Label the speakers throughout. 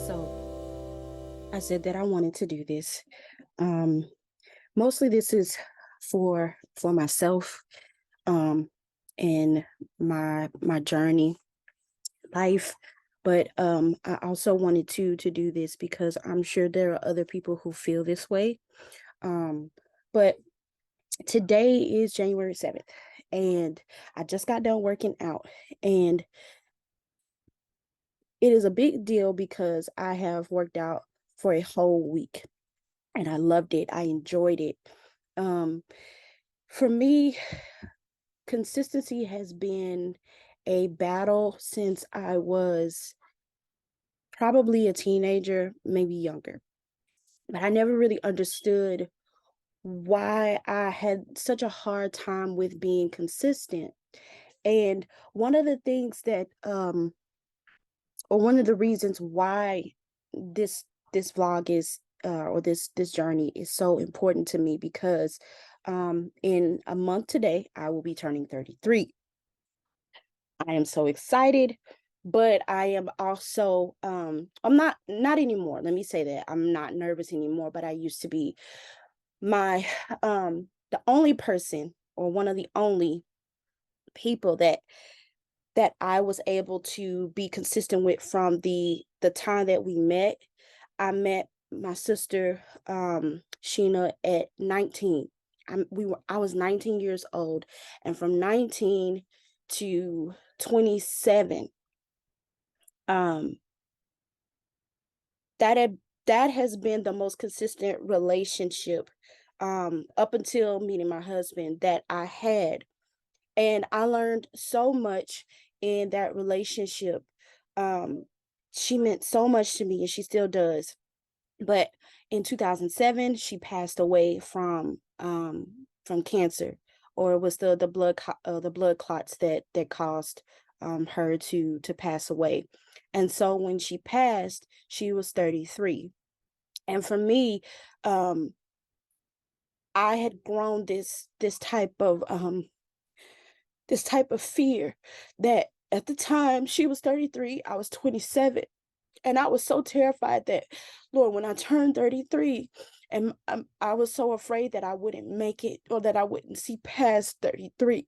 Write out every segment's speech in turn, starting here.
Speaker 1: So I said that I wanted to do this. Um, Mostly this is for myself, um, and my journey life. But I also wanted to do this because I'm sure there are other people who feel this way. Um, but today is January 7th, and I just got done working out, and it is a big deal because I have worked out for a whole week and I loved it. I enjoyed it. Um, for me, consistency has been a battle since I was probably a teenager, maybe younger. But I never really understood why I had such a hard time with being consistent. And one of the things that or one of the reasons why this this vlog is or this journey is so important to me because in a month today I will be turning 33. I am so excited, but I am also I'm not anymore. Let me say that. I'm not nervous anymore, but I used to be. My the only person or one of the only people that I was able to be consistent with from the time that we met. I met my sister Sheena at 19. I was 19 years old, and from 19 to 27, um that had that has been the most consistent relationship up until meeting my husband that I had. And I learned so much in that relationship. Um, she meant so much to me, and she still does. But in 2007, she passed away from cancer, or it was the blood clots that caused her to pass away. And so when she passed, she was 33. And for me, um, I had grown this type of fear that at the time she was 33, I was 27. And I was so terrified that, Lord, when I turned 33, and I was so afraid that I wouldn't make it or that I wouldn't see past 33.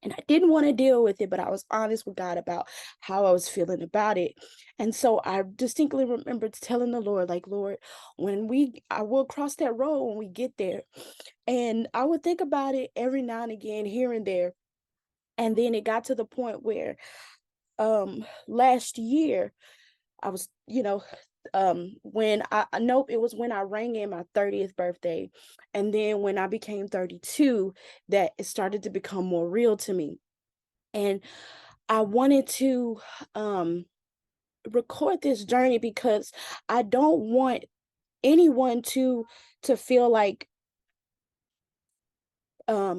Speaker 1: And I didn't want to deal with it, but I was honest with God about how I was feeling about it. And so I distinctly remember telling the Lord, like, Lord, I will cross that road when we get there. And I would think about it every now and again, here and there. And then it got to the point where last year I was, when nope, it was when I rang in my 30th birthday. And then when I became 32, that it started to become more real to me. And I wanted to um record this journey because I don't want anyone to feel like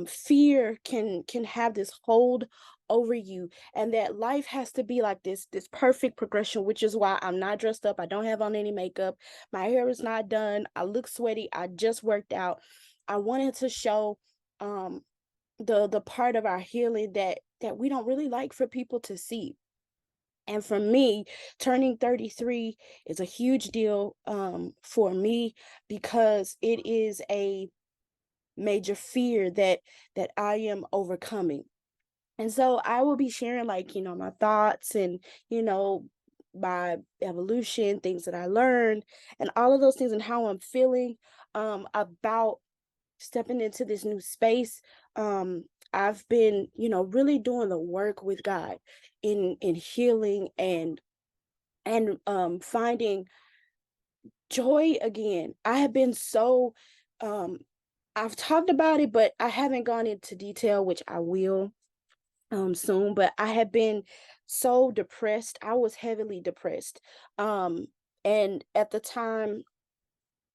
Speaker 1: fear can have this hold over you, and that life has to be like this perfect progression, which is why I'm not dressed up. I don't have on any makeup. My hair is not done. I look sweaty. I just worked out. I wanted to show um the part of our healing that we don't really like for people to see. And for me, turning 33 is a huge deal for me because it is a major fear that I am overcoming. And so I will be sharing, like, my thoughts and, you know, my evolution, things that I learned, and all of those things, and how I'm feeling about stepping into this new space. I've been, really doing the work with God in healing and finding joy again. I have been so um I've talked about it, but I haven't gone into detail, which I will soon. But I have been so depressed. I was heavily depressed. Um and at the time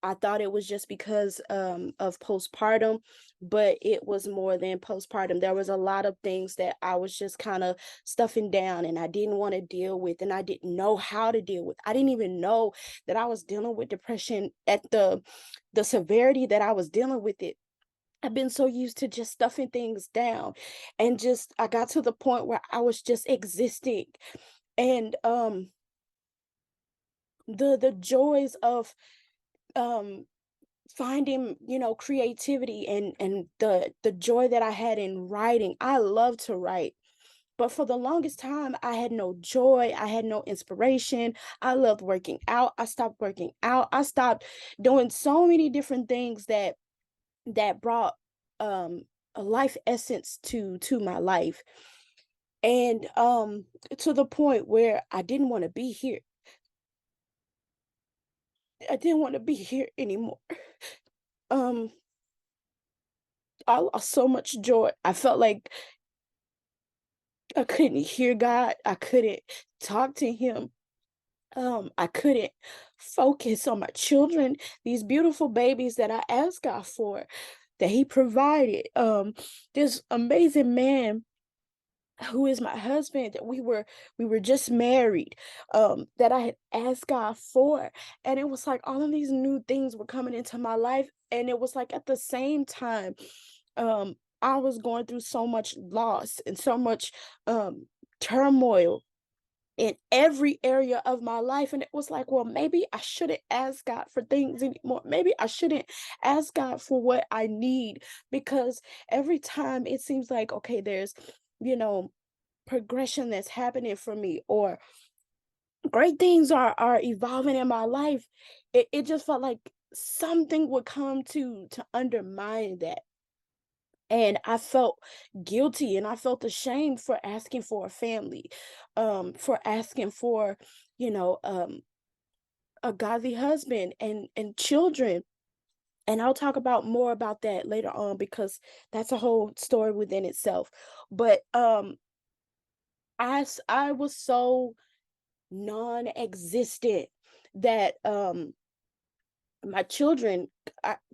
Speaker 1: I thought it was just because of postpartum, but it was more than postpartum. There was a lot of things that I was just kind of stuffing down, and I didn't want to deal with, and I didn't know how to deal with. I didn't even know that I was dealing with depression at the severity that I was dealing with it. I've been so used to just stuffing things down, and just I got to the point where I was just existing. And the joys of um finding, creativity, and the joy that I had in writing. I love to write. But for the longest time, I had no joy. I had no inspiration. I loved working out. I stopped working out. I stopped doing so many different things that brought um a life essence to my life. And to the point where I didn't want to be here. I didn't want to be here anymore. Um I lost so much joy. I felt like I couldn't hear God. I couldn't talk to him. I couldn't focus on my children, these beautiful babies that I asked God for, that He provided. This amazing man who is my husband, that we were just married, that I had asked God for. And it was like all of these new things were coming into my life. And it was like at the same time, I was going through so much loss and so much turmoil in every area of my life. And it was like, well, maybe I shouldn't ask God for things anymore. Maybe I shouldn't ask God for what I need, because every time it seems like, okay, there's, you know, progression that's happening for me, or great things are evolving in my life. It just felt like something would come to undermine that. And I felt guilty and I felt ashamed for asking for a family, for asking for, you know, a godly husband and children. And I'll talk about more about that later on, because that's a whole story within itself. But I was so non-existent that my children,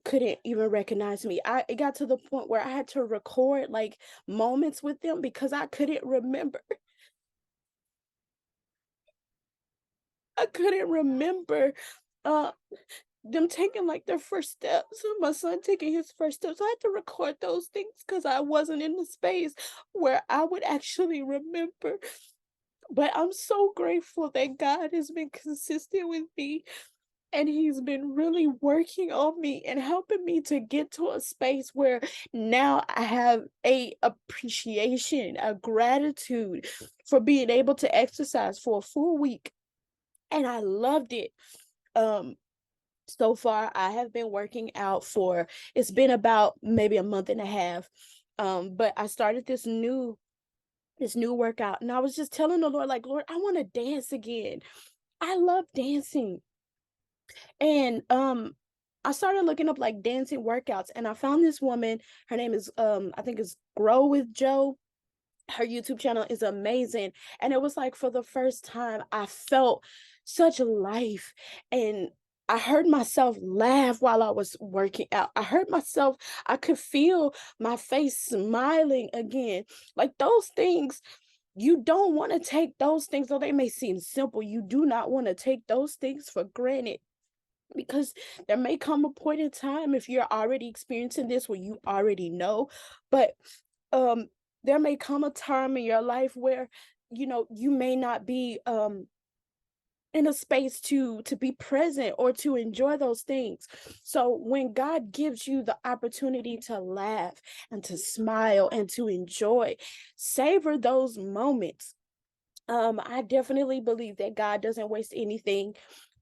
Speaker 1: couldn't even recognize me. It got to the point where I had to record like moments with them because I couldn't remember. I couldn't remember uh them taking like their first steps. My son taking his first steps. I had to record those things because I wasn't in the space where I would actually remember. But I'm so grateful that God has been consistent with me, and he's been really working on me and helping me to get to a space where now I have a appreciation, a gratitude for being able to exercise for a full week. And I loved it. Um, so far I have been working out for, it's been about maybe a month and a half. But I started this new workout, and I was just telling the Lord, like, Lord, I want to dance again. I love dancing. And I started looking up like dancing workouts, and I found this woman. Her name is I think it's Grow with Joe. Her YouTube channel is amazing. And it was like for the first time I felt such life, and I heard myself laugh while I was working out. I heard myself, I could feel my face smiling again. Like those things, you don't want to take those things, though they may seem simple. You do not want to take those things for granted, because there may come a point in time, if you're already experiencing this, where you already know. But um there may come a time in your life where you may not be in a space to be present or to enjoy those things. So when God gives you the opportunity to laugh and to smile and to enjoy, savor those moments. I definitely believe that God doesn't waste anything.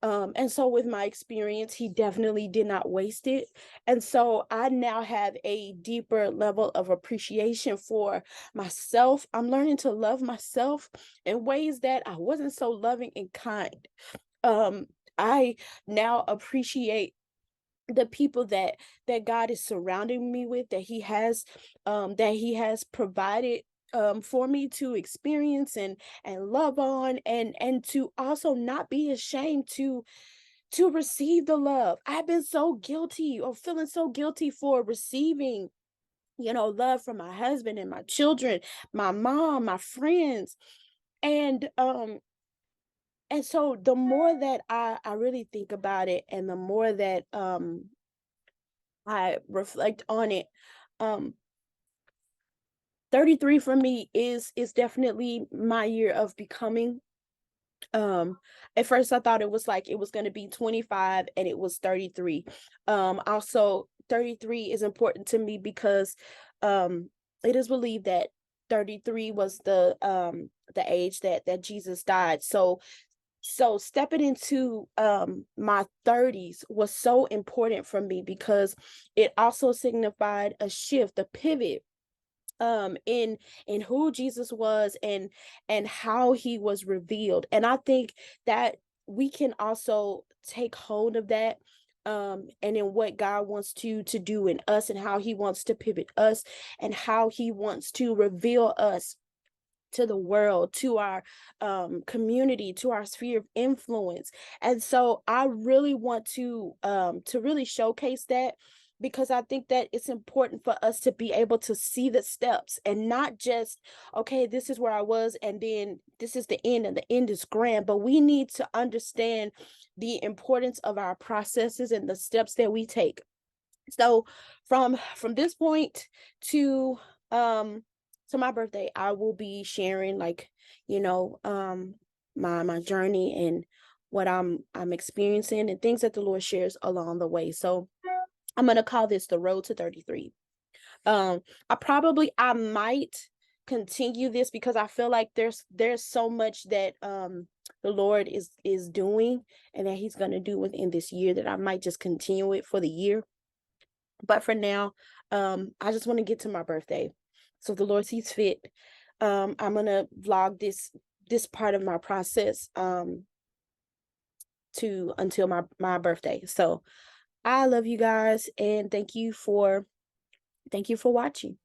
Speaker 1: And so with my experience, he definitely did not waste it. And so I now have a deeper level of appreciation for myself. I'm learning to love myself in ways that I wasn't so loving and kind. Um, I now appreciate the people that God is surrounding me with, that he has provided for me to experience and love on, and to also not be ashamed to receive the love. I've been so guilty, or feeling so guilty, for receiving love from my husband and my children, my mom, my friends. And so the more that I really think about it, and the more that I reflect on it, um 33 for me is definitely my year of becoming. Um, at first I thought it was like it was going to be 25 and it was 33. Also 33 is important to me because it is believed that 33 was the age that Jesus died. So stepping into my 30s was so important for me because it also signified a shift, a pivot in who Jesus was and how he was revealed. And I think that we can also take hold of that and in what God wants to do in us and how he wants to pivot us and how he wants to reveal us to the world, to our community, to our sphere of influence. And so I really want to really showcase that because I think that it's important for us to be able to see the steps and not just, okay, this is where I was and then this is the end and the end is grand, but we need to understand the importance of our processes and the steps that we take. So from this point to um to my birthday, I will be sharing like, you know, my journey and what I'm experiencing and things that the Lord shares along the way. So I'm gonna call this the road to 33. Um I might continue this because I feel like there's so much that the Lord is doing and that he's gonna do within this year that I might just continue it for the year, but for now, I just want to get to my birthday. So if the Lord sees fit, I'm gonna vlog this part of my process to until my birthday. So I love you guys and thank you for watching.